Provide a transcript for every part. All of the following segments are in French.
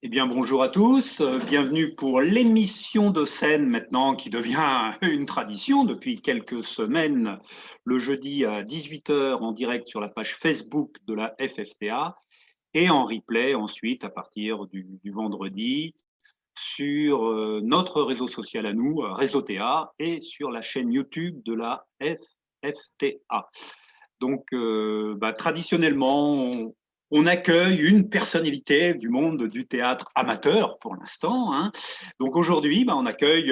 Eh bien, bonjour à tous. Bienvenue pour l'émission de scène maintenant qui devient une tradition depuis quelques semaines, le jeudi à 18 heures en direct sur la page Facebook de la FFTA et en replay ensuite à partir du vendredi sur notre réseau social à nous, Réseau TA, et sur la chaîne YouTube de la FFTA. Donc, traditionnellement, on accueille une personnalité du monde du théâtre amateur pour l'instant, hein. Donc aujourd'hui, on accueille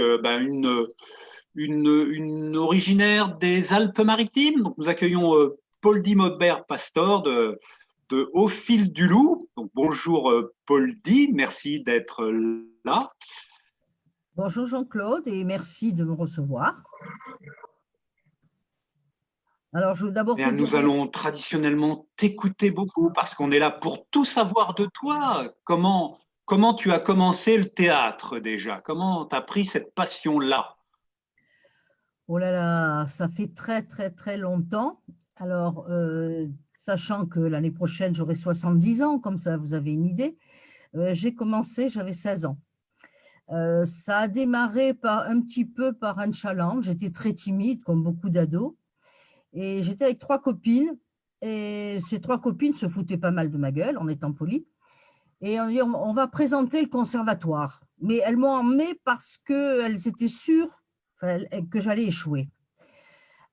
une originaire des Alpes-Maritimes. Donc nous accueillons Paul Dimobert Pastor de Au fil du loup. Donc bonjour Paul Di, merci d'être là. Bonjour Jean-Claude et merci de me recevoir. Alors, je veux d'abord te Bien, dire, nous allons traditionnellement t'écouter beaucoup parce qu'on est là pour tout savoir de toi. Comment tu as commencé le théâtre déjà? Comment tu as pris cette passion-là? oh là là, ça fait très très très longtemps. Alors, sachant que l'année prochaine, j'aurai 70 ans, comme ça vous avez une idée, j'ai commencé, j'avais 16 ans. Ça a démarré un petit peu par un challenge. J'étais très timide, comme beaucoup d'ados, et j'étais avec trois copines, et ces trois copines se foutaient pas mal de ma gueule, en étant polies. Et on dit, on va présenter le conservatoire. Mais elles m'ont emmenée parce qu'elles étaient sûres, enfin, que j'allais échouer.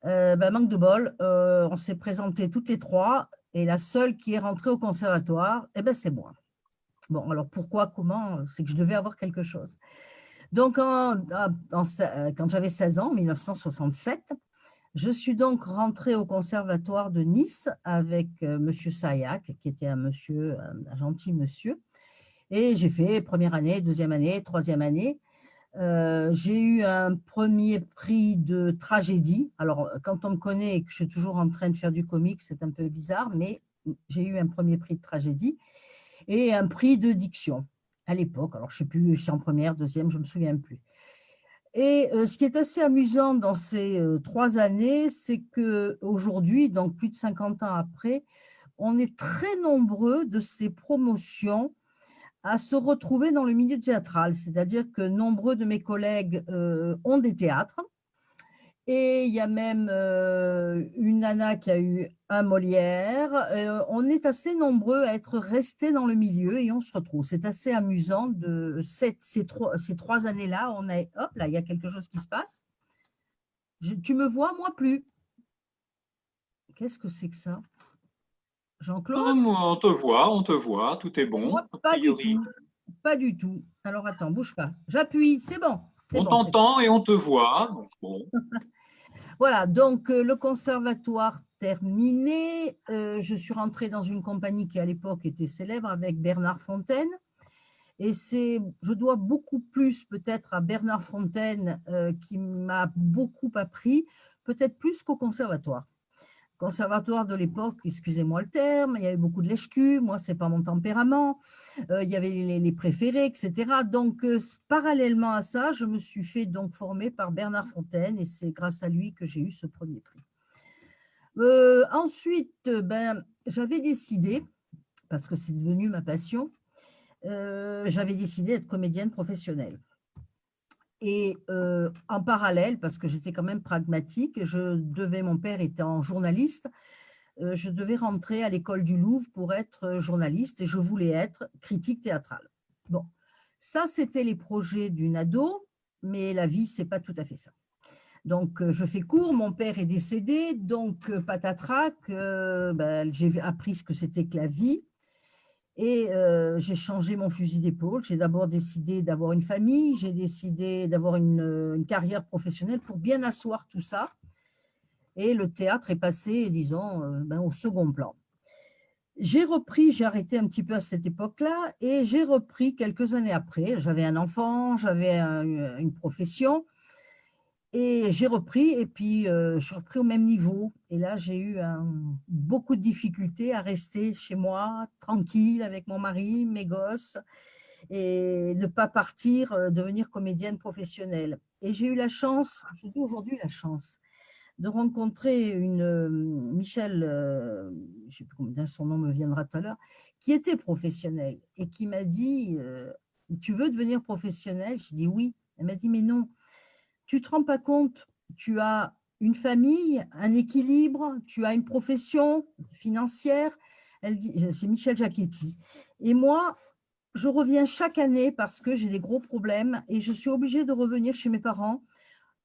Manque de bol, on s'est présenté toutes les trois et la seule qui est rentrée au conservatoire, c'est moi. Bon, alors pourquoi, comment? C'est que je devais avoir quelque chose. Donc, quand j'avais 16 ans, en 1967, je suis donc rentrée au conservatoire de Nice avec Monsieur Sayac, qui était un gentil monsieur. Et j'ai fait première année, deuxième année, troisième année. J'ai eu un premier prix de tragédie. Alors, quand on me connaît et que je suis toujours en train de faire du comique, c'est un peu bizarre, mais j'ai eu un premier prix de tragédie et un prix de diction à l'époque. Alors, je ne sais plus si en première, deuxième, je ne me souviens plus. Et ce qui est assez amusant dans ces 3 années, c'est qu'aujourd'hui, donc plus de 50 ans après, on est très nombreux de ces promotions à se retrouver dans le milieu théâtral. C'est-à-dire que nombreux de mes collègues ont des théâtres. Et il y a même une nana qui a eu un Molière. On est assez nombreux à être restés dans le milieu et on se retrouve. C'est assez amusant de ces 3 années-là. Hop là, il y a quelque chose qui se passe. Tu me vois, moi plus. Qu'est-ce que c'est que ça? Ah, Jean-Claude? moi, on te voit, tout est bon, Moi, a pas du priori. tout. Pas du tout. Alors attends, bouge pas. J'appuie, c'est bon. C'est On bon, c'est bon. t'entend et on te voit. Donc, bon. Voilà, donc le conservatoire terminé, je suis rentrée dans une compagnie qui à l'époque était célèbre avec Bernard Fontaine. Et je dois beaucoup plus peut-être à Bernard Fontaine qui m'a beaucoup appris, peut-être plus qu'au conservatoire. Conservatoire de l'époque, excusez-moi le terme, il y avait beaucoup de lèche-cul, moi c'est pas mon tempérament, il y avait les préférés, etc. Donc parallèlement à ça, je me suis fait donc former par Bernard Fontaine et c'est grâce à lui que j'ai eu ce premier prix. Ensuite, j'avais décidé, parce que c'est devenu ma passion, j'avais décidé d'être comédienne professionnelle. Et en parallèle, parce que j'étais quand même pragmatique, mon père était en journaliste, je devais rentrer à l'école du Louvre pour être journaliste et je voulais être critique théâtrale. Bon, ça, c'était les projets d'une ado, mais la vie, c'est pas tout à fait ça. Donc, je fais court, mon père est décédé, donc patatrac, j'ai appris ce que c'était que la vie et j'ai changé mon fusil d'épaule. J'ai d'abord décidé d'avoir une famille, j'ai décidé d'avoir une carrière professionnelle pour bien asseoir tout ça et le théâtre est passé, disons, au second plan. J'ai arrêté un petit peu à cette époque-là et j'ai repris quelques années après. J'avais un enfant, j'avais une profession et j'ai repris et puis je suis repris au même niveau. Et là, j'ai eu beaucoup de difficultés à rester chez moi, tranquille avec mon mari, mes gosses et ne pas partir devenir comédienne professionnelle. Et j'ai eu la chance, je dis aujourd'hui la chance, de rencontrer Michel, je ne sais plus combien, son nom me viendra tout à l'heure, qui était professionnelle et qui m'a dit, tu veux devenir professionnelle? Je dis oui. Elle m'a dit, mais non, tu ne te rends pas compte, tu as une famille, un équilibre, tu as une profession financière. Elle dit, c'est Michel Jacchetti. Et moi, je reviens chaque année parce que j'ai des gros problèmes et je suis obligée de revenir chez mes parents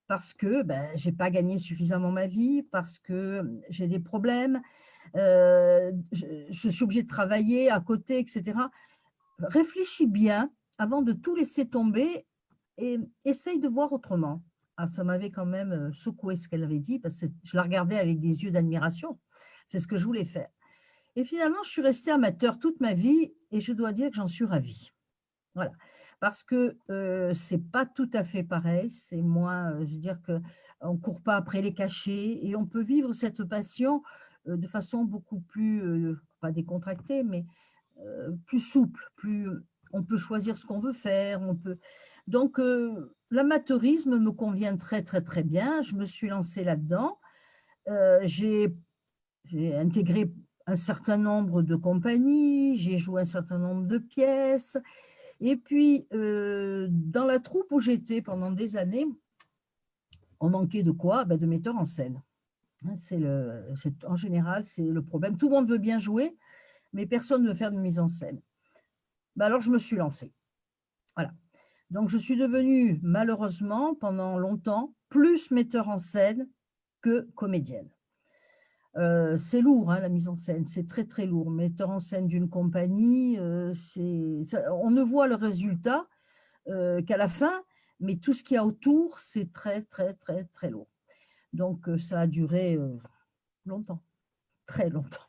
parce que ben, je n'ai pas gagné suffisamment ma vie, parce que j'ai des problèmes, je suis obligée de travailler à côté, etc. Réfléchis bien avant de tout laisser tomber et essaye de voir autrement. Ah, ça m'avait quand même secoué ce qu'elle avait dit, parce que je la regardais avec des yeux d'admiration. C'est ce que je voulais faire. Et finalement, je suis restée amateur toute ma vie et je dois dire que j'en suis ravie. Voilà, parce que c'est pas tout à fait pareil, c'est moins, je veux dire qu'on ne court pas après les cachets et on peut vivre cette passion, de façon beaucoup plus, pas décontractée, mais plus souple, plus on peut choisir ce qu'on veut faire, on peut donc l'amateurisme me convient très, très, très bien. Je me suis lancée là-dedans, j'ai intégré un certain nombre de compagnies, j'ai joué un certain nombre de pièces et puis, dans la troupe où j'étais pendant des années, on manquait de quoi? Bah, de metteurs en scène. Hein, en général, c'est le problème. Tout le monde veut bien jouer, mais personne ne veut faire de mise en scène. Bah, alors je me suis lancée. Voilà. Donc je suis devenue malheureusement pendant longtemps plus metteur en scène que comédienne. C'est lourd, hein, la mise en scène, c'est très, très lourd. Metteur en scène d'une compagnie, on ne voit le résultat qu'à la fin, mais tout ce qu'il y a autour, c'est très, très, très, très lourd. Donc ça a duré longtemps, très longtemps.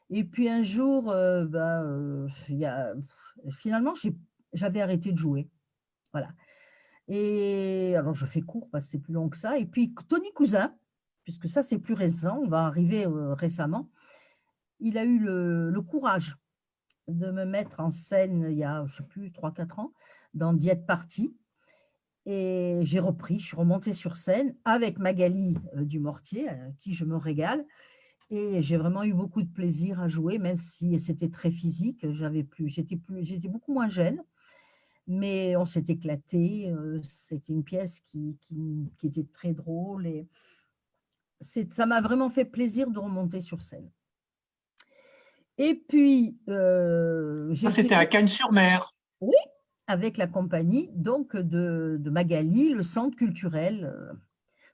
Et puis un jour, finalement, j'avais arrêté de jouer. Voilà. Et alors, je fais court parce que c'est plus long que ça. Et puis, Tony Cousin, puisque ça, c'est plus récent, on va arriver récemment, il a eu le courage de me mettre en scène il y a, je ne sais plus, 3 4 ans, dans Diète Party. Et j'ai repris, je suis remontée sur scène avec Magali Dumortier, qui je me régale. Et j'ai vraiment eu beaucoup de plaisir à jouer, même si c'était très physique. J'étais beaucoup moins jeune, mais on s'est éclaté. C'était une pièce qui était très drôle et ça m'a vraiment fait plaisir de remonter sur scène. Et puis, j'ai Ça, été… c'était à Cagnes-sur-Mer. Oui, avec la compagnie donc de Magali, le centre culturel.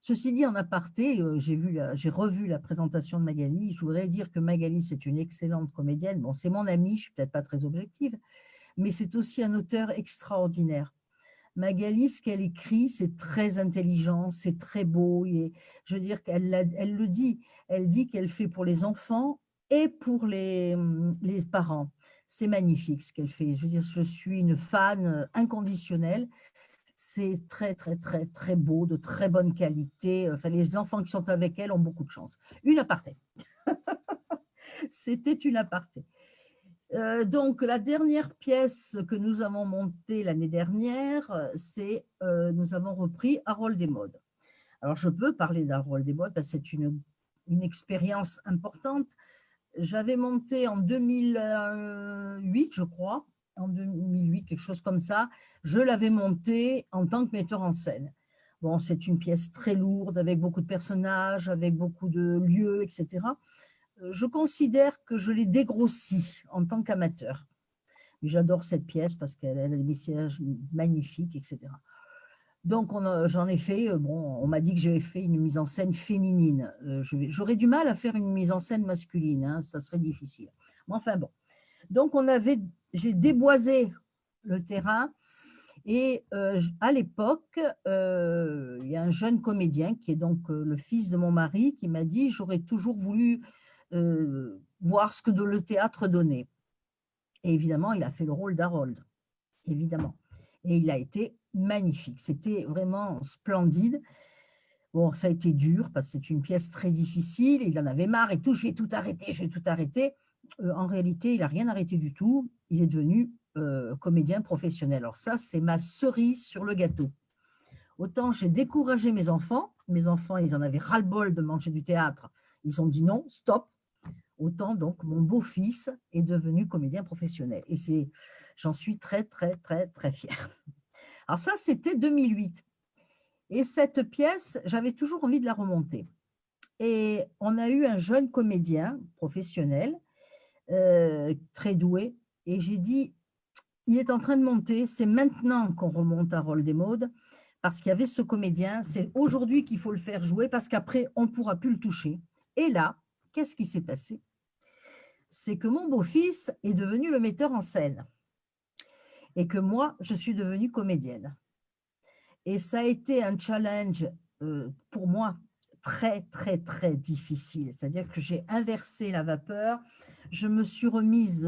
Ceci dit, en aparté, j'ai revu la présentation de Magali. Je voudrais dire que Magali, c'est une excellente comédienne. Bon, c'est mon amie, je ne suis peut-être pas très objective, mais c'est aussi un auteur extraordinaire. Magali, ce qu'elle écrit, c'est très intelligent, c'est très beau. Et je veux dire elle le dit, elle dit qu'elle fait pour les enfants et pour les parents. C'est magnifique ce qu'elle fait. Je veux dire, je suis une fan inconditionnelle. C'est très, très, très, très beau, de très bonne qualité. Enfin, les enfants qui sont avec elle ont beaucoup de chance. Une aparté. C'était une aparté. Donc, la dernière pièce que nous avons montée l'année dernière, nous avons repris Harold des modes. Alors, je peux parler d'Harold des modes parce que c'est une expérience importante. J'avais monté en 2008, je crois, en 2008, quelque chose comme ça. Je l'avais monté en tant que metteur en scène. Bon, c'est une pièce très lourde, avec beaucoup de personnages, avec beaucoup de lieux, etc. Je considère que je l'ai dégrossie en tant qu'amateur. J'adore cette pièce parce qu'elle a des messages magnifiques, etc. Donc, j'en ai fait, bon, on m'a dit que j'avais fait une mise en scène féminine. J'aurais du mal à faire une mise en scène masculine, hein, ça serait difficile. Mais enfin bon. Donc, j'ai déboisé le terrain et à l'époque, il y a un jeune comédien qui est donc le fils de mon mari qui m'a dit: j'aurais toujours voulu voir ce que le théâtre donnait. Et évidemment, il a fait le rôle d'Harold, évidemment. Et il a été magnifique. C'était vraiment splendide. Bon, ça a été dur parce que c'est une pièce très difficile. Il en avait marre et tout. Je vais tout arrêter, je vais tout arrêter. En réalité, il n'a rien arrêté du tout. Il est devenu comédien professionnel. Alors ça, c'est ma cerise sur le gâteau. autant j'ai découragé mes enfants. Mes enfants, ils en avaient ras-le-bol de manger du théâtre. Ils ont dit non, stop. Autant donc mon beau-fils est devenu comédien professionnel. Et j'en suis très, très, très, très fière. Alors ça, c'était 2008. Et cette pièce, j'avais toujours envie de la remonter. Et on a eu un jeune comédien professionnel, très doué, et j'ai dit, il est en train de monter, c'est maintenant qu'on remonte à Rôle-des-Modes, parce qu'il y avait ce comédien, c'est aujourd'hui qu'il faut le faire jouer, parce qu'après, on ne pourra plus le toucher. Et là, qu'est-ce qui s'est passé? C'est que mon beau-fils est devenu le metteur en scène, et que moi, je suis devenue comédienne. Et ça a été un challenge pour moi très, très, très difficile. C'est-à-dire que j'ai inversé la vapeur, je me suis remise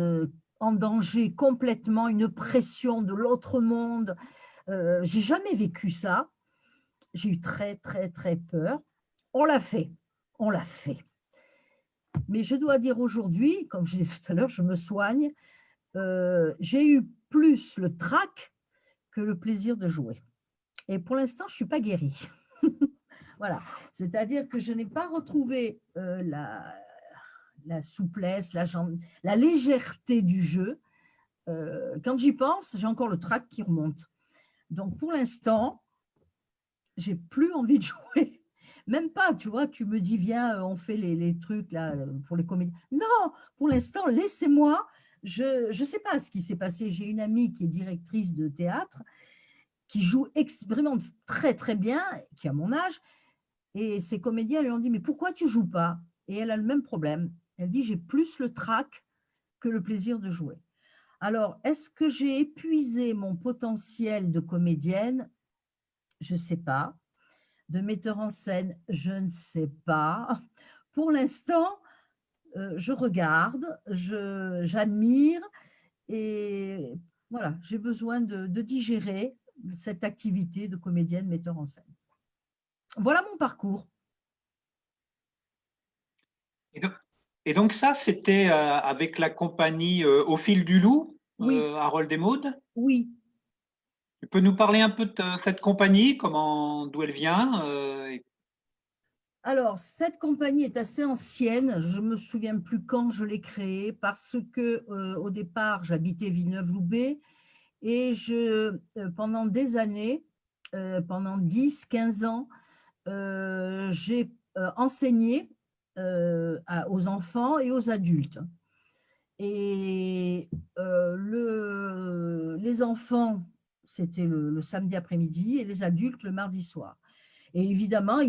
en danger complètement, une pression de l'autre monde. J'ai jamais vécu ça. J'ai eu très, très, très peur. On l'a fait, on l'a fait. Mais je dois dire aujourd'hui, comme je disais tout à l'heure, je me soigne. J'ai eu plus le trac que le plaisir de jouer. Et pour l'instant, je ne suis pas guérie. Voilà, c'est-à-dire que je n'ai pas retrouvé la souplesse, la légèreté du jeu. Quand j'y pense, j'ai encore le trac qui remonte. Donc pour l'instant, j'ai plus envie de jouer. Même pas, tu vois, tu me dis, viens, on fait les trucs là pour les comédies. Non, pour l'instant, laissez-moi. Je ne sais pas ce qui s'est passé. J'ai une amie qui est directrice de théâtre, qui joue vraiment très, très bien, qui a mon âge. Et ses comédiens lui ont dit, mais pourquoi tu joues pas? Et elle a le même problème. Elle dit, j'ai plus le trac que le plaisir de jouer. Alors, est-ce que j'ai épuisé mon potentiel de comédienne? Je ne sais pas. De metteur en scène, je ne sais pas. Pour l'instant, je regarde, j'admire et voilà, j'ai besoin de digérer cette activité de comédienne metteur en scène. Voilà mon parcours. Et donc ça, c'était avec la compagnie Au fil du loup Oui, à Rôle-des-Modes. oui. Tu peux nous parler un peu de cette compagnie, d'où elle vient Alors, cette compagnie est assez ancienne. Je ne me souviens plus quand je l'ai créée parce que au départ, j'habitais Villeneuve-Loubet et pendant des années, pendant 10, 15 ans, j'ai enseigné aux enfants et aux adultes. Et les enfants, c'était le samedi après-midi et les adultes le mardi soir. Et évidemment,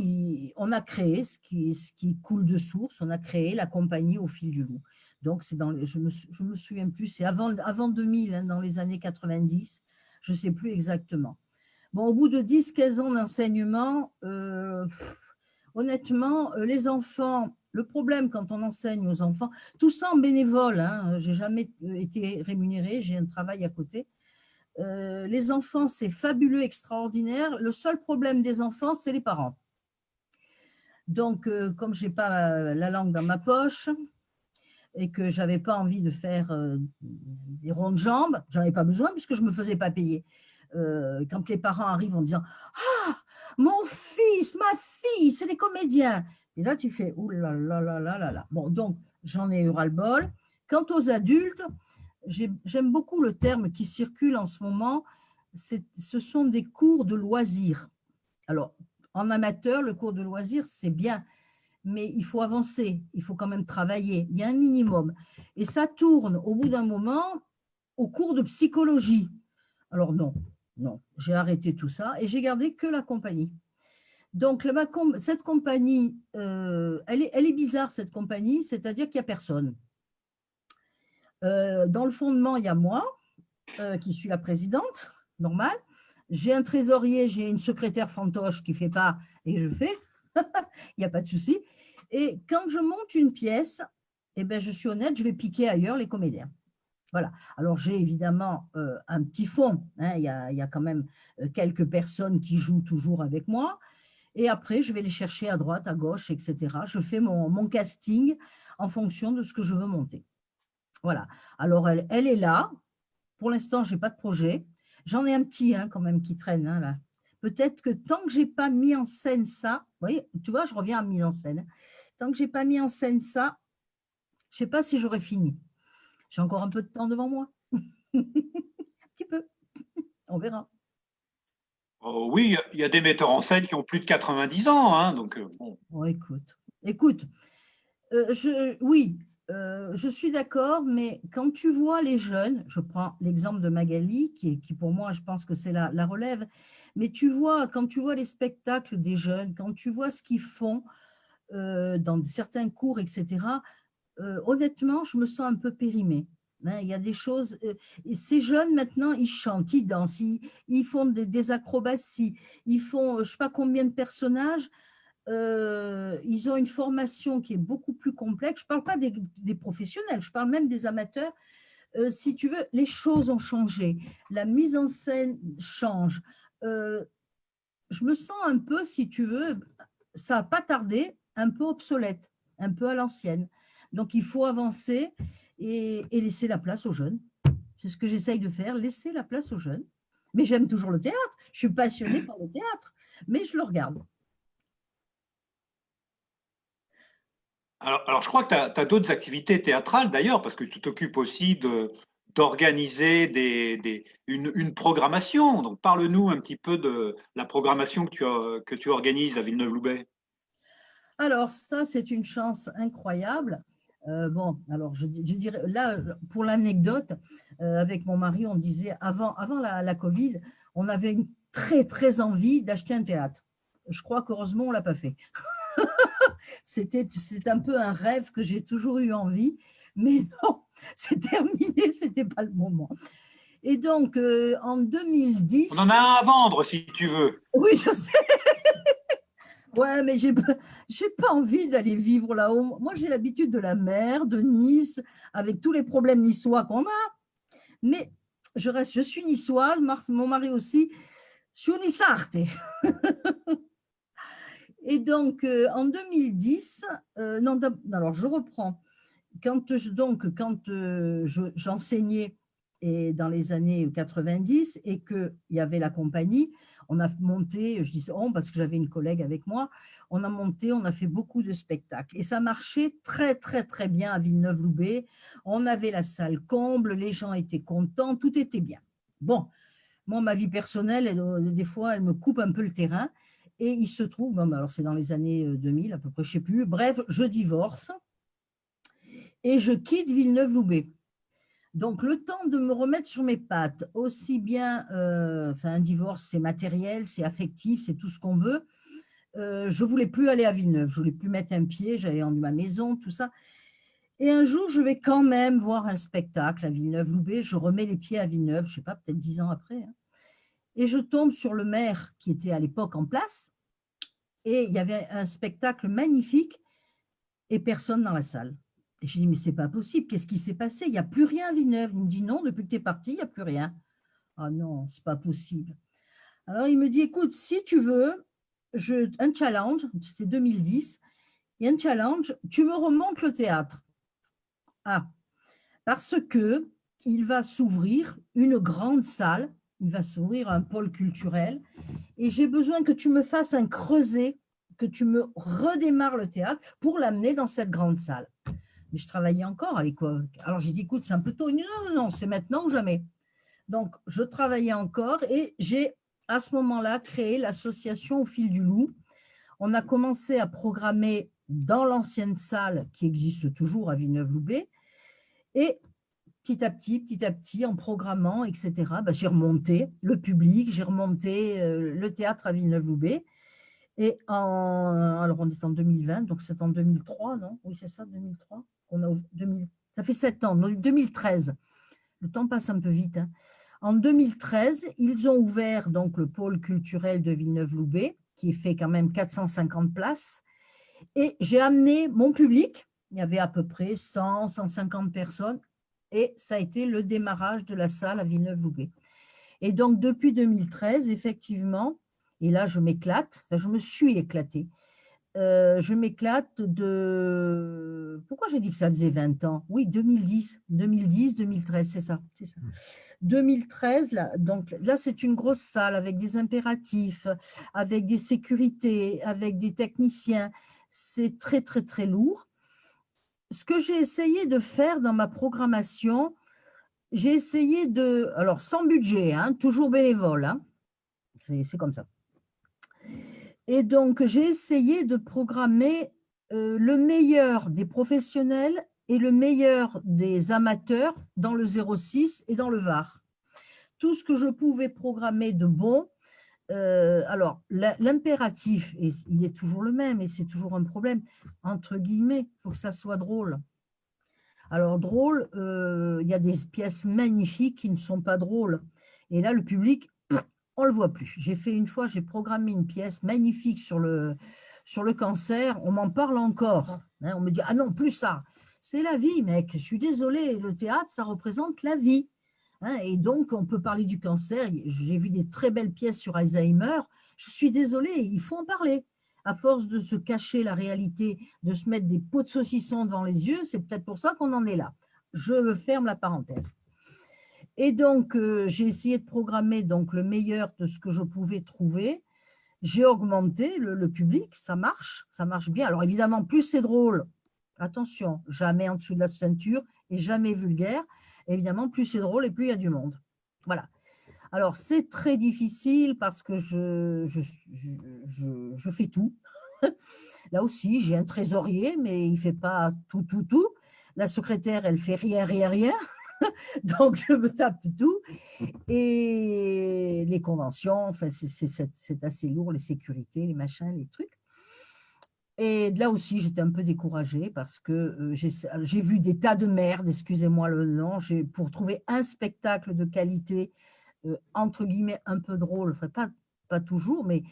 on a créé ce qui coule de source, on a créé la compagnie Au fil du loup. Donc, je me souviens plus, c'est avant 2000, hein, dans les années 90, je ne sais plus exactement. Bon, au bout de 10, 15 ans d'enseignement, honnêtement, les enfants, le problème quand on enseigne aux enfants, tout ça en bénévole, hein, je n'ai jamais été rémunérée, j'ai un travail à côté. Les enfants, c'est fabuleux, extraordinaire. Le seul problème des enfants, c'est les parents. Donc, comme je n'ai pas la langue dans ma poche et que je n'avais pas envie de faire des ronds de jambes, j'en avais pas besoin puisque je ne me faisais pas payer. Quand les parents arrivent en disant « Ah, mon fils, ma fille, c'est des comédiens !» Et là, tu fais « Ouh là là là là là là !» Bon, donc, j'en ai eu ras-le-bol. Quant aux adultes, j'aime beaucoup le terme qui circule en ce moment, ce sont des cours de loisirs. Alors, en amateur, le cours de loisirs, c'est bien, mais il faut avancer, il faut quand même travailler, il y a un minimum. Et ça tourne au bout d'un moment au cours de psychologie. Alors non, non, j'ai arrêté tout ça et j'ai gardé que la compagnie. Donc, cette compagnie, elle est bizarre, cette compagnie, c'est-à-dire qu'il n'y a personne. Dans le fondement, il y a moi, qui suis la présidente, normal. J'ai un trésorier, j'ai une secrétaire fantoche qui ne fait pas et je fais. Il n'y a pas de souci. Et quand je monte une pièce, eh ben, je suis honnête, je vais piquer ailleurs les comédiens. Voilà. Alors, j'ai évidemment un petit fond. Hein, il y a quand même quelques personnes qui jouent toujours avec moi. Et après, je vais les chercher à droite, à gauche, etc. Je fais mon casting en fonction de ce que je veux monter. Voilà. Alors, elle est là. Pour l'instant, je n'ai pas de projet. J'en ai un petit, hein, quand même, qui traîne, hein, là. peut-être que tant que j'ai pas mis en scène ça, vous voyez, tu vois, je reviens à mise en scène. Hein. Tant que j'ai pas mis en scène ça, je sais pas si j'aurais fini. J'ai encore un peu de temps devant moi. Un petit peu, on verra. Oui, il y a des metteurs en scène qui ont plus de 90 ans, hein, donc bon. Bon, écoute, oui, je suis d'accord, mais quand tu vois les jeunes, je prends l'exemple de Magali, qui pour moi, je pense que c'est la relève, mais quand tu vois les spectacles des jeunes, quand tu vois ce qu'ils font dans certains cours, etc., honnêtement, je me sens un peu périmée. Hein. Il y a des choses. Et ces jeunes, maintenant, ils chantent, ils dansent, ils font des acrobaties, ils font je ne sais pas combien de personnages. Ils ont une formation qui est beaucoup plus complexe. Je ne parle pas des professionnels, je parle même des amateurs. Si tu veux, les choses ont changé. La mise en scène change. Euh, je me sens un peu, si tu veux, ça n'a pas tardé, un peu obsolète, un peu à l'ancienne. Donc, il faut avancer et laisser la place aux jeunes. C'est ce que j'essaye de faire, laisser la place aux jeunes. Mais j'aime toujours le théâtre. Je suis passionnée par le théâtre, mais je le regarde. Alors, je crois que tu as, d'autres activités théâtrales d'ailleurs, parce que tu t'occupes aussi d'organiser une programmation. Donc, parle-nous un petit peu de la programmation que tu organises à Villeneuve-Loubet. Alors, ça, c'est une chance incroyable. Bon, alors je dirais, là, pour l'anecdote, avec mon mari, on disait, avant la Covid, on avait une très envie d'acheter un théâtre. Je crois qu'heureusement, on ne l'a pas fait. C'est un peu un rêve que j'ai toujours eu envie, mais non, c'est terminé, ce n'était pas le moment. Et donc, en On en 2010, a un à vendre si tu veux. oui, je sais, ouais, mais j'ai pas envie d'aller vivre là-haut. Moi, j'ai l'habitude de la mer, de Nice, avec tous les problèmes niçois qu'on a. Mais je suis niçoise, mon mari aussi. Je suis nissarte. Et donc, en 2010, non, alors je reprends. Quand j'enseignais et dans les années 90 et qu'il y avait la compagnie, on a monté, je dis on parce que j'avais une collègue avec moi, on a monté, on a fait beaucoup de spectacles et ça marchait très bien à Villeneuve-Loubet. On avait la salle comble, les gens étaient contents, tout était bien. Bon, moi, ma vie personnelle, des fois, elle me coupe un peu le terrain et il se trouve, bon, alors c'est dans les années 2000 à peu près, je ne sais plus, bref, je divorce et je quitte Villeneuve-Loubet. Donc, le temps de me remettre sur mes pattes, aussi bien, un divorce, c'est matériel, c'est affectif, c'est tout ce qu'on veut. Je ne voulais plus aller à Villeneuve, je ne voulais plus mettre un pied, j'avais vendu ma maison, tout ça. Et un jour, je vais quand même voir un spectacle à Villeneuve-Loubet. Je remets les pieds à Villeneuve, je ne sais pas, peut-être 10 ans après. Hein. Et je tombe sur le maire qui était à l'époque en place. Et il y avait un spectacle magnifique et personne dans la salle. Et je dis, mais c'est pas possible, qu'est-ce qui s'est passé? Il n'y a plus rien à Villeneuve. Il me dit, non, depuis que tu es parti, il n'y a plus rien. Ah non, c'est pas possible. Alors il me dit, écoute, si tu veux, un challenge, c'était 2010, et un challenge, tu me remontes le théâtre. Ah, parce que il va s'ouvrir une grande salle, il va s'ouvrir un pôle culturel, et j'ai besoin que tu me fasses un creuset, que tu me redémarres le théâtre pour l'amener dans cette grande salle. Mais je travaillais encore à l'époque. Alors j'ai dit, écoute, c'est un peu tôt. Non, c'est maintenant ou jamais. Donc, je travaillais encore et j'ai, à ce moment-là, créé l'association Au fil du loup. On a commencé à programmer dans l'ancienne salle qui existe toujours à Villeneuve-Loubet. Et petit à petit, en programmant, etc., j'ai remonté le public, j'ai remonté le théâtre à Villeneuve-Loubet. Et alors on est en 2020, donc c'est en 2003, non? Oui, c'est ça, 2003. Ça fait 7 ans, 2013. Le temps passe un peu vite. Hein. En 2013, ils ont ouvert donc le pôle culturel de Villeneuve-Loubet, qui fait quand même 450 places. Et j'ai amené mon public, il y avait à peu près 100, 150 personnes, et ça a été le démarrage de la salle à Villeneuve-Loubet. Et donc, depuis 2013, effectivement, et là, je m'éclate, je me suis éclatée. je m'éclate de… Pourquoi j'ai dit que ça faisait 20 ans? Oui, 2010, 2013, c'est ça, c'est ça. 2013, là, donc là, c'est une grosse salle avec des impératifs, avec des sécurités, avec des techniciens. C'est très, très, très lourd. Ce que j'ai essayé de faire dans ma programmation, j'ai essayé de… Alors, sans budget, hein, toujours bénévole, hein, c'est comme ça. Et donc, j'ai essayé de programmer le meilleur des professionnels et le meilleur des amateurs dans le 06 et dans le Var. Tout ce que je pouvais programmer de bon. Alors, l'impératif, il est toujours le même et c'est toujours un problème, entre guillemets, il faut que ça soit drôle. Alors, drôle, il y a des pièces magnifiques qui ne sont pas drôles. Et là, le public, on ne le voit plus. J'ai fait une fois, j'ai programmé une pièce magnifique sur le cancer. On m'en parle encore. Hein, on me dit, ah non, plus ça. C'est la vie, mec. Je suis désolée. Le théâtre, ça représente la vie. Hein, et donc, on peut parler du cancer. J'ai vu des très belles pièces sur Alzheimer. Je suis désolée, il faut en parler. À force de se cacher la réalité, de se mettre des pots de saucisson devant les yeux, c'est peut-être pour ça qu'on en est là. Je ferme la parenthèse. Et donc, j'ai essayé de programmer donc, le meilleur de ce que je pouvais trouver. J'ai augmenté le public, ça marche bien. Alors évidemment, plus c'est drôle, attention, jamais en dessous de la ceinture et jamais vulgaire. Évidemment, plus c'est drôle et plus il y a du monde. Voilà. Alors, c'est très difficile parce que je fais tout. Là aussi, j'ai un trésorier, mais il ne fait pas tout. La secrétaire, elle fait rien. Donc, je me tape tout. Et les conventions, enfin, c'est assez lourd, les sécurités, les machins, les trucs. Et là aussi, j'étais un peu découragée parce que j'ai vu des tas de merde, excusez-moi le nom, pour trouver un spectacle de qualité, entre guillemets, un peu drôle, enfin, pas toujours, mais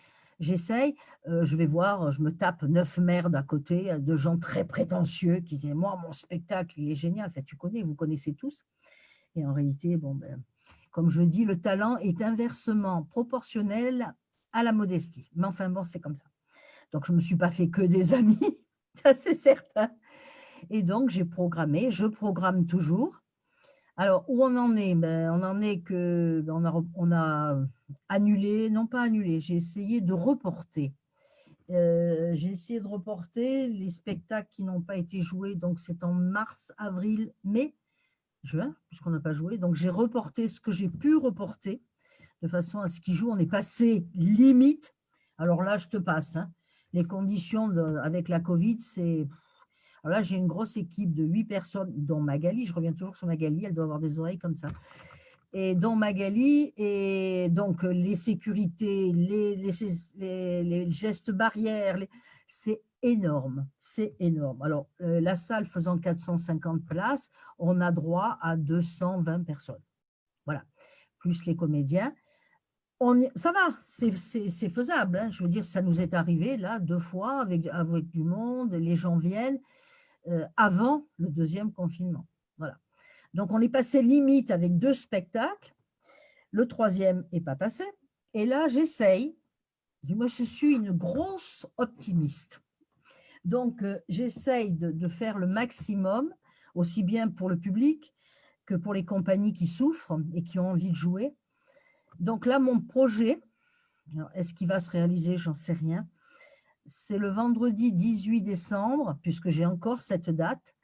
j'essaye, je vais voir, je me tape 9 merdes à côté de gens très prétentieux qui disent, moi, mon spectacle, il est génial. Enfin, vous connaissez tous. Et en réalité, bon, ben, comme je dis, le talent est inversement proportionnel à la modestie. Mais enfin, bon, c'est comme ça. Donc, je ne me suis pas fait que des amis, ça c'est certain. Et donc, je programme toujours. Alors, où on en est? Ben, on en est que on a annulé, non pas annulé, j'ai essayé de reporter. J'ai essayé de reporter les spectacles qui n'ont pas été joués, donc c'est en mars, avril, mai, juin, puisqu'on n'a pas joué. Donc, j'ai reporté ce que j'ai pu reporter, de façon à ce qu'ils jouent. On est passé limite. Alors là, je te passe. Hein. Les conditions avec la Covid, c'est… Alors là, j'ai une grosse équipe de 8 personnes, dont Magali. Je reviens toujours sur Magali, elle doit avoir des oreilles comme ça. Et dont Magali, et donc les sécurités, les gestes barrières, c'est énorme, c'est énorme. Alors, la salle faisant 450 places, on a droit à 220 personnes. Voilà, plus les comédiens. Ça va, c'est faisable. Hein. Je veux dire, ça nous est arrivé là 2 fois avec du monde, les gens viennent avant le deuxième confinement. Voilà. Donc, on est passé limite avec 2 spectacles. Le troisième n'est pas passé. Et là, j'essaye. Moi, je suis une grosse optimiste. Donc, j'essaye de faire le maximum, aussi bien pour le public que pour les compagnies qui souffrent et qui ont envie de jouer. Donc là, mon projet, est-ce qu'il va se réaliser? J'en sais rien. C'est le vendredi 18 décembre, puisque j'ai encore cette date,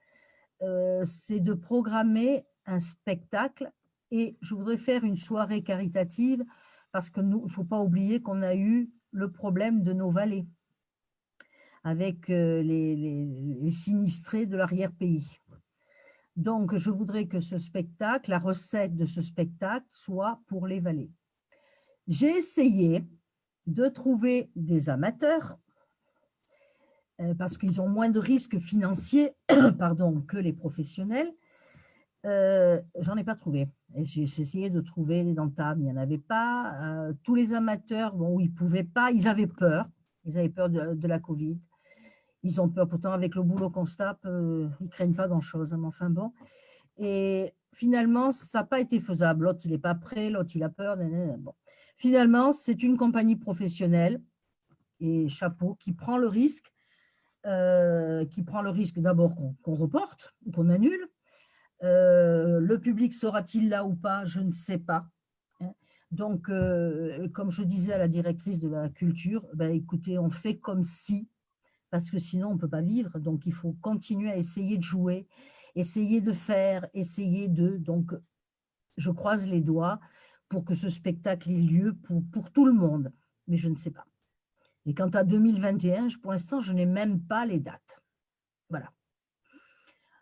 c'est de programmer un spectacle et je voudrais faire une soirée caritative parce qu'il ne faut pas oublier qu'on a eu le problème de nos vallées avec les sinistrés de l'arrière-pays. Donc, je voudrais que ce spectacle, la recette de ce spectacle soit pour les vallées. J'ai essayé de trouver des amateurs parce qu'ils ont moins de risques financiers pardon, que les professionnels. J'en ai pas trouvé. J'ai essayé de trouver dans le table, il n'y en avait pas. Tous les amateurs, bon, ils pouvaient pas, ils avaient peur. Ils avaient peur de la Covid. Ils ont peur, pourtant, avec le boulot qu'on se tape, ils ne craignent pas grand-chose. Mais enfin bon. Et finalement, ça n'a pas été faisable. L'autre, il n'est pas prêt, l'autre, il a peur. Bon. Finalement, c'est une compagnie professionnelle, et chapeau, qui prend le risque qui prend le risque d'abord qu'on reporte, qu'on annule. Le public sera-t-il là ou pas? Je ne sais pas. Hein. Donc, comme je disais à la directrice de la culture, ben, écoutez, on fait comme si, parce que sinon on ne peut pas vivre. Donc, il faut continuer à essayer de jouer, essayer de faire, essayer de… Donc, je croise les doigts pour que ce spectacle ait lieu pour tout le monde. Mais je ne sais pas. Et quant à 2021, pour l'instant, je n'ai même pas les dates. Voilà.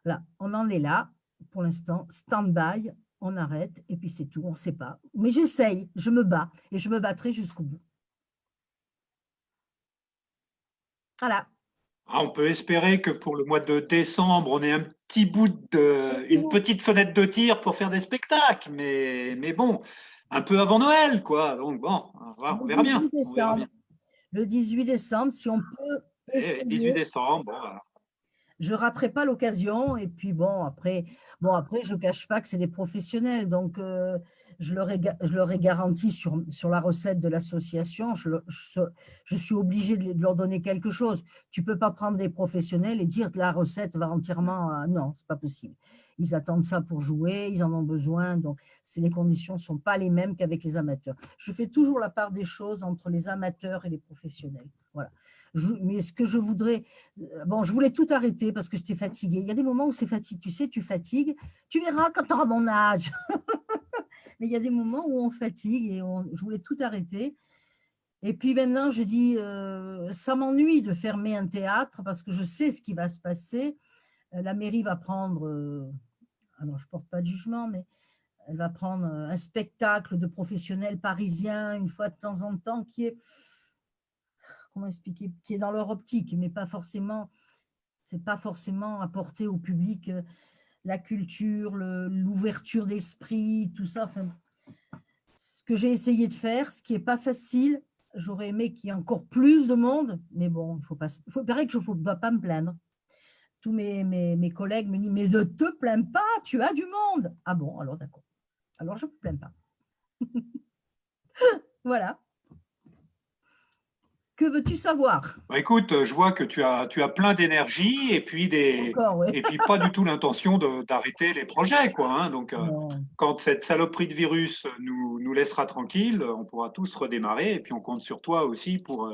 Là, on en est là. Pour l'instant, stand-by, on arrête et puis c'est tout, on ne sait pas. Mais j'essaye, je me bats et je me battrai jusqu'au bout. Voilà. Ah, on peut espérer que pour le mois de décembre, on ait un petit bout Un petit une bout. petite fenêtre de tir pour faire des spectacles, mais bon, un peu avant Noël, quoi. Donc bon, on Le verra 18 bien, on verra décembre, bien. le 18 décembre, si on peut Et 18 essayer, décembre, bon, voilà. je ne raterai pas l'occasion. Et puis bon, après je ne cache pas que c'est des professionnels. Donc, je leur ai garanti sur la recette de l'association, je suis obligée de leur donner quelque chose. Tu ne peux pas prendre des professionnels et dire que la recette va entièrement… non, ce n'est pas possible. Ils attendent ça pour jouer, ils en ont besoin. Donc, les conditions ne sont pas les mêmes qu'avec les amateurs. Je fais toujours la part des choses entre les amateurs et les professionnels. Voilà. Mais ce que je voudrais… Bon, je voulais tout arrêter parce que j'étais fatiguée. Il y a des moments où c'est fatigué, tu sais, tu fatigues. Tu verras quand tu auras mon âge. Mais il y a des moments où on fatigue et je voulais tout arrêter. Et puis maintenant, je dis, ça m'ennuie de fermer un théâtre parce que je sais ce qui va se passer. La mairie va prendre, alors je ne porte pas de jugement, mais elle va prendre un spectacle de professionnels parisiens une fois de temps en temps qui est, comment expliquer, qui est dans leur optique, mais pas forcément… C'est pas forcément apporter au public la culture, l'ouverture d'esprit, tout ça. Enfin, ce que j'ai essayé de faire, ce qui n'est pas facile, j'aurais aimé qu'il y ait encore plus de monde, mais bon, il paraît que je ne faut pas me plaindre. Tous mes collègues me disent, mais ne te plains pas, tu as du monde. Ah bon, alors d'accord. Alors je ne me plains pas. Voilà. Que veux-tu savoir? Bah, écoute, je vois que tu as plein d'énergie Encore, oui. et puis pas du tout l'intention d'arrêter les projets, quoi. Hein. Donc, Non, quand cette saloperie de virus nous laissera tranquille, on pourra tous redémarrer. Et puis, on compte sur toi aussi pour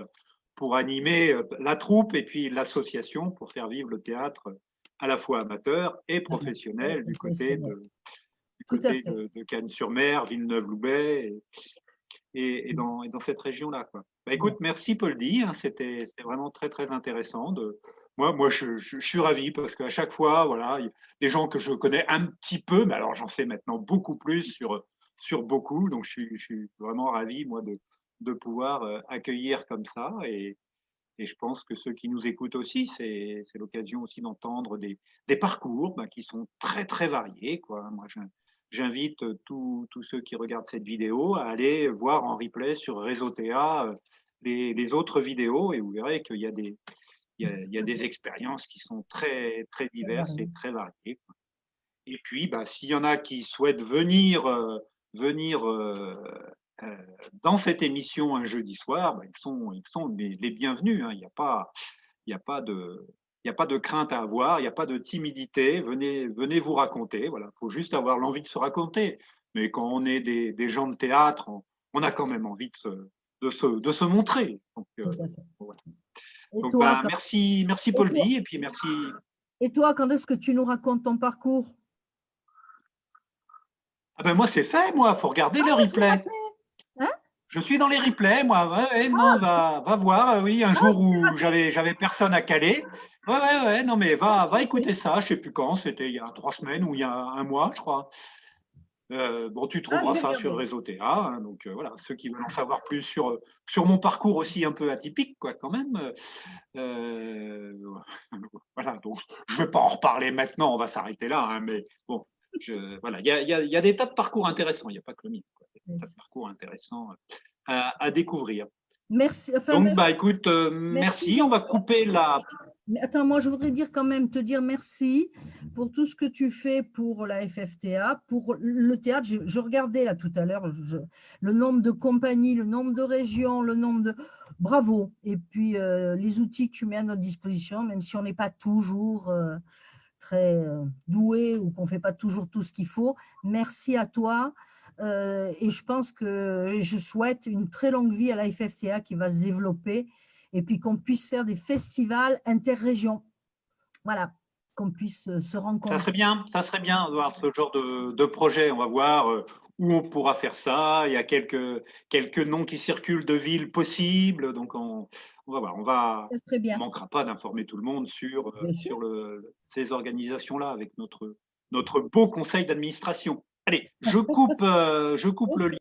animer la troupe et puis l'association pour faire vivre le théâtre à la fois amateur et professionnel professionnel. du Tout à côté fait. de Cannes-sur-Mer, Villeneuve-Loubet et dans cette région-là, quoi. Bah, Bon. écoute, merci Paul-Di, hein, c'était vraiment très très intéressant. Moi je suis ravi parce qu'à chaque fois, voilà, il y a des gens que je connais un petit peu, mais alors j'en sais maintenant beaucoup plus sur beaucoup, donc je suis vraiment ravi moi de pouvoir accueillir comme ça et je pense que ceux qui nous écoutent aussi, c'est l'occasion aussi d'entendre des parcours bah, qui sont très très variés, quoi. Moi, j'invite tous ceux qui regardent cette vidéo à aller voir en replay sur Réseau TA les autres vidéos et vous verrez qu'il y a il y a des expériences qui sont très, très diverses et très variées. Et puis, bah, s'il y en a qui souhaitent venir euh, dans cette émission un jeudi soir, bah, ils sont les bienvenus. Hein. Il n'y a pas de, il y a pas de crainte à avoir, il n'y a pas de timidité. Venez vous raconter. Voilà, faut juste avoir l'envie de se raconter. Mais quand on est des gens de théâtre, on a quand même envie de se montrer. Donc, Tout à fait. voilà. Et Donc toi, ben, merci et Paul toi, Di, et puis merci. et toi, quand est-ce que tu nous racontes ton parcours? Ah ben moi c'est fait, moi, faut regarder le Je l'ai replay. raté. Hein? Je suis dans les replays, moi. Ouais, ouais, non, va voir. Oui, un jour Je l'ai où raté. j'avais personne à caler. Ouais, non, mais Je l'ai va raté. écouter ça. Je sais plus quand. C'était il y a 3 semaines ou il y a un mois, je crois. Bon, tu Je trouveras vais ça sur regarder. Réseau TA. Hein, donc voilà, ceux qui veulent en savoir plus sur mon parcours aussi un peu atypique, quoi, quand même. Euh, voilà, donc je ne vais pas en reparler maintenant. On va s'arrêter là. Hein, mais bon, voilà, il y a des tas de parcours intéressants. Il n'y a pas que le mien. Quoi. Il y a des tas de parcours intéressants à découvrir. Merci, enfin, Donc, bah, écoute, merci merci. On va Jean-Claude. couper la. Mais attends, moi, je voudrais dire quand même, te dire merci pour tout ce que tu fais pour la FFTA, pour le théâtre. Je regardais là tout à l'heure le nombre de compagnies, le nombre de régions, le nombre de… bravo. Et puis, les outils que tu mets à notre disposition, même si on n'est pas toujours très doué ou qu'on ne fait pas toujours tout ce qu'il faut, merci à toi. Et je pense que je souhaite une très longue vie à la FFTA qui va se développer et puis qu'on puisse faire des festivals interrégions. Voilà, qu'on puisse se rencontrer. Ça serait bien d'avoir ce genre de projet. On va voir où on pourra faire ça. Il y a quelques noms qui circulent de villes possibles. Donc, on va voir. Ça serait On bien, manquera pas d'informer tout le monde bien sûr. sur ces organisations-là avec notre beau conseil d'administration. Allez, je coupe le lien.